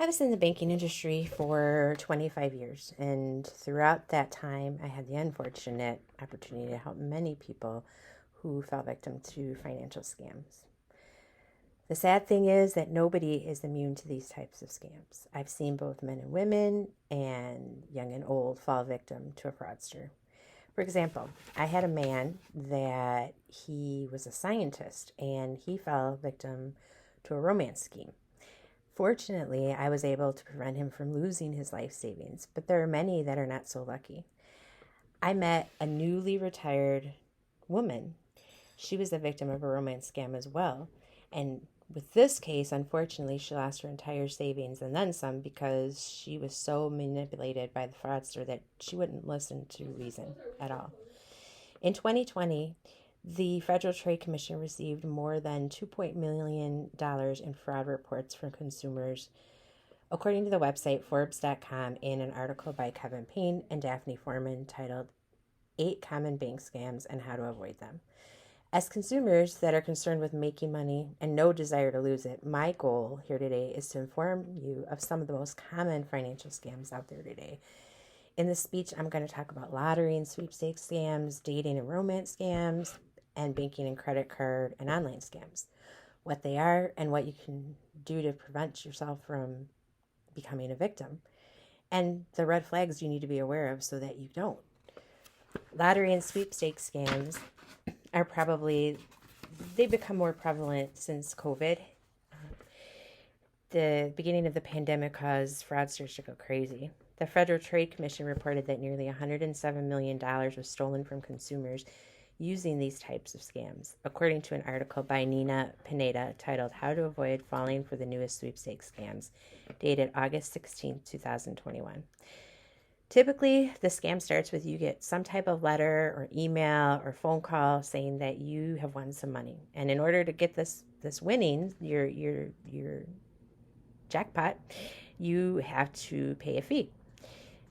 I was in the banking industry for 25 years, and throughout that time, I had the unfortunate opportunity to help many people who fell victim to financial scams. The sad thing is that nobody is immune to these types of scams. I've seen both men and women, and young and old, fall victim to a fraudster. For example, I had a man that he was a scientist, and he fell victim to a romance scheme. Fortunately, I was able to prevent him from losing his life savings, but there are many that are not so lucky. I met a newly retired woman. She was a victim of a romance scam as well. And with this case, unfortunately, she lost her entire savings and then some because she was so manipulated by the fraudster that she wouldn't listen to reason at all. In 2020, the Federal Trade Commission received more than $2 million in fraud reports from consumers, according to the website Forbes.com, in an article by Kevin Payne and Daphne Foreman titled 8 Common Bank Scams and How to Avoid Them. As consumers that are concerned with making money and no desire to lose it, my goal here today is to inform you of some of the most common financial scams out there today. In this speech, I'm going to talk about lottery and sweepstakes scams, dating and romance scams, and banking and credit card and online scams, what they are and what you can do to prevent yourself from becoming a victim, and the red flags you need to be aware of so that you don't. Lottery and sweepstakes scams are they become more prevalent since COVID. The beginning of the pandemic caused fraudsters to go crazy. The Federal Trade Commission reported that nearly $107 million was stolen from consumers using these types of scams, according to an article by Nina Pineda titled How to Avoid Falling for the Newest Sweepstakes Scams, dated August 16, 2021. Typically, the scam starts with you get some type of letter or email or phone call saying that you have won some money. And in order to get this winning, your jackpot, you have to pay a fee.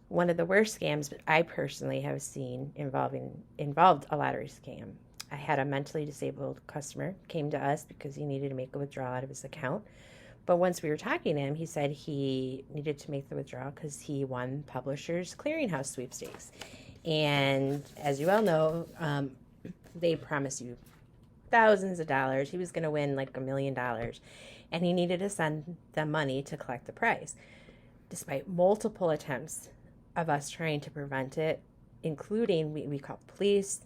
One of the worst scams I personally have seen involved a lottery scam. I had a mentally disabled customer came to us because he needed to make a withdrawal out of his account. But once we were talking to him, he said he needed to make the withdrawal because he won Publishers Clearinghouse sweepstakes. And as you all know, they promise you thousands of dollars. He was going to win like $1 million. And he needed to send them money to collect the prize. Despite multiple attempts of us trying to prevent it, including we called the police,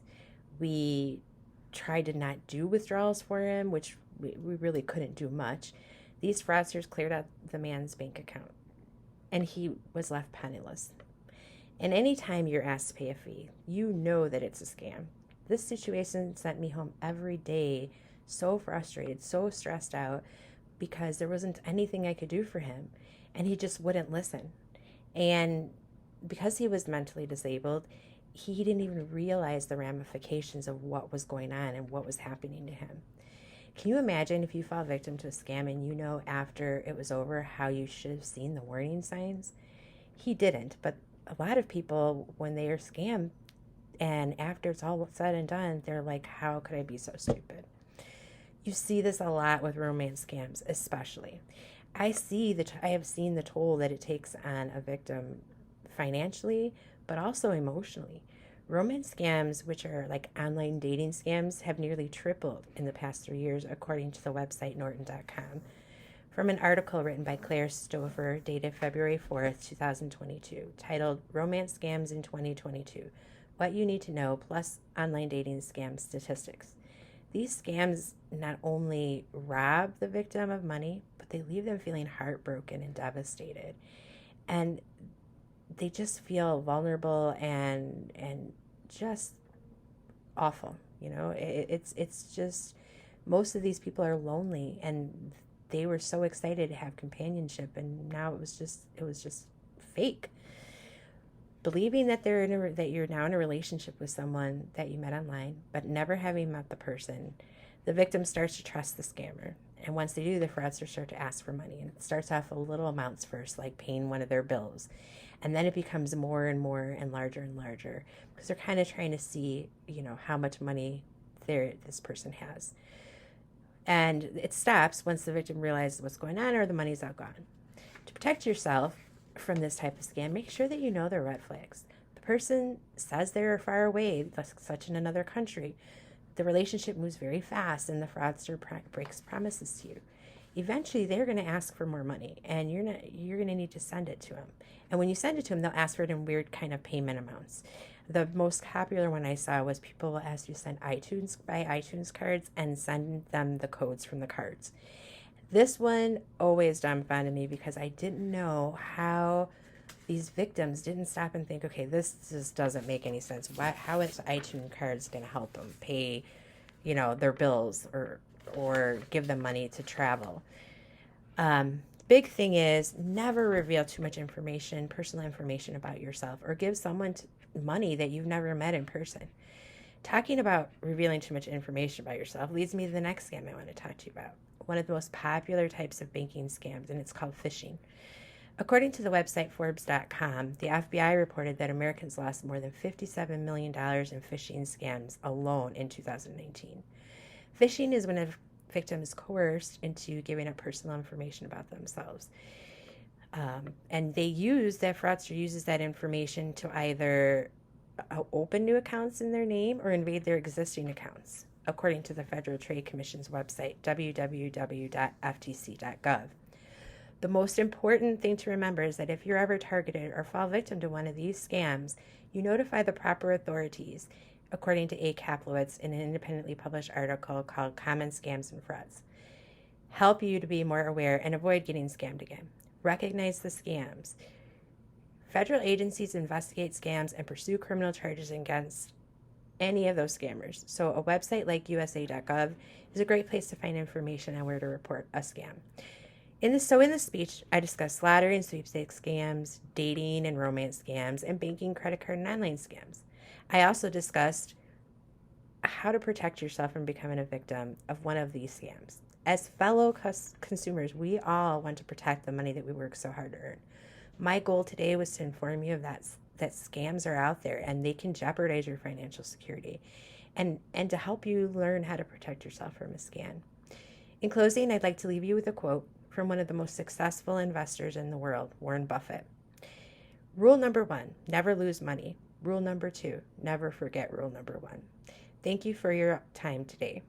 we tried to not do withdrawals for him, which we really couldn't do much. These fraudsters cleared out the man's bank account, and he was left penniless. And anytime you're asked to pay a fee, you know that it's a scam. This situation sent me home every day so frustrated, so stressed out, because there wasn't anything I could do for him, and he just wouldn't listen. And because he was mentally disabled, he didn't even realize the ramifications of what was going on and what was happening to him. Can you imagine if you fall victim to a scam and you know after it was over how you should have seen the warning signs? He didn't, but a lot of people, when they are scammed and after it's all said and done, they're like, how could I be so stupid? You see this a lot with romance scams, especially. I have seen the toll that it takes on a victim financially, but also emotionally. Romance scams, which are like online dating scams, have nearly tripled in the past 3 years, according to the website Norton.com. From an article written by Claire Stover, dated February 4th, 2022, titled Romance Scams in 2022, What You Need to Know, plus Online Dating Scam Statistics. These scams not only rob the victim of money, but they leave them feeling heartbroken and devastated. And they just feel vulnerable and just awful. It's just, most of these people are lonely, and they were so excited to have companionship, and now it was just fake. Believing that that you're now in a relationship with someone that you met online, but never having met the person, the victim starts to trust the scammer. And once they do, the fraudsters start to ask for money. And it starts off with little amounts first, like paying one of their bills. And then it becomes more and more and larger because they're kind of trying to see, how much money this person has. And it stops once the victim realizes what's going on or the money's all gone. To protect yourself from this type of scam, make sure that you know their red flags. The person says they're far away, such in another country. The relationship moves very fast, and the fraudster breaks promises to you. Eventually, they're going to ask for more money, and you're going to need to send it to them. And when you send it to them, they'll ask for it in weird kind of payment amounts. The most popular one I saw was people will ask you to send iTunes cards and send them the codes from the cards. This one always dumbfounded me because I didn't know how these victims didn't stop and think, okay, this just doesn't make any sense. How is iTunes cards going to help them pay, their bills or give them money to travel? Big thing is never reveal too much personal information about yourself, or give someone money that you've never met in person. Talking about revealing too much information about yourself leads me to the next scam I want to talk to you about. One of the most popular types of banking scams, and it's called phishing. According to the website Forbes.com, the FBI reported that Americans lost more than $57 million in phishing scams alone in 2019. Phishing is when a victim is coerced into giving up personal information about themselves. And fraudster uses that information to either open new accounts in their name or invade their existing accounts, according to the Federal Trade Commission's website, www.ftc.gov. The most important thing to remember is that if you're ever targeted or fall victim to one of these scams, you notify the proper authorities, according to A. Kaplowitz in an independently published article called Common Scams and Frauds. Help you to be more aware and avoid getting scammed again. Recognize the scams. Federal agencies investigate scams and pursue criminal charges against any of those scammers. So a website like USA.gov is a great place to find information on where to report a scam. In this speech, I discussed lottery and sweepstakes scams, dating and romance scams, and banking, credit card, and online scams. I also discussed how to protect yourself from becoming a victim of one of these scams. As fellow consumers, we all want to protect the money that we work so hard to earn. My goal today was to inform you of that scams are out there and they can jeopardize your financial security, and to help you learn how to protect yourself from a scam. In closing, I'd like to leave you with a quote from one of the most successful investors in the world, Warren Buffett. Rule number 1, never lose money. Rule number 2, never forget rule number 1. Thank you for your time today.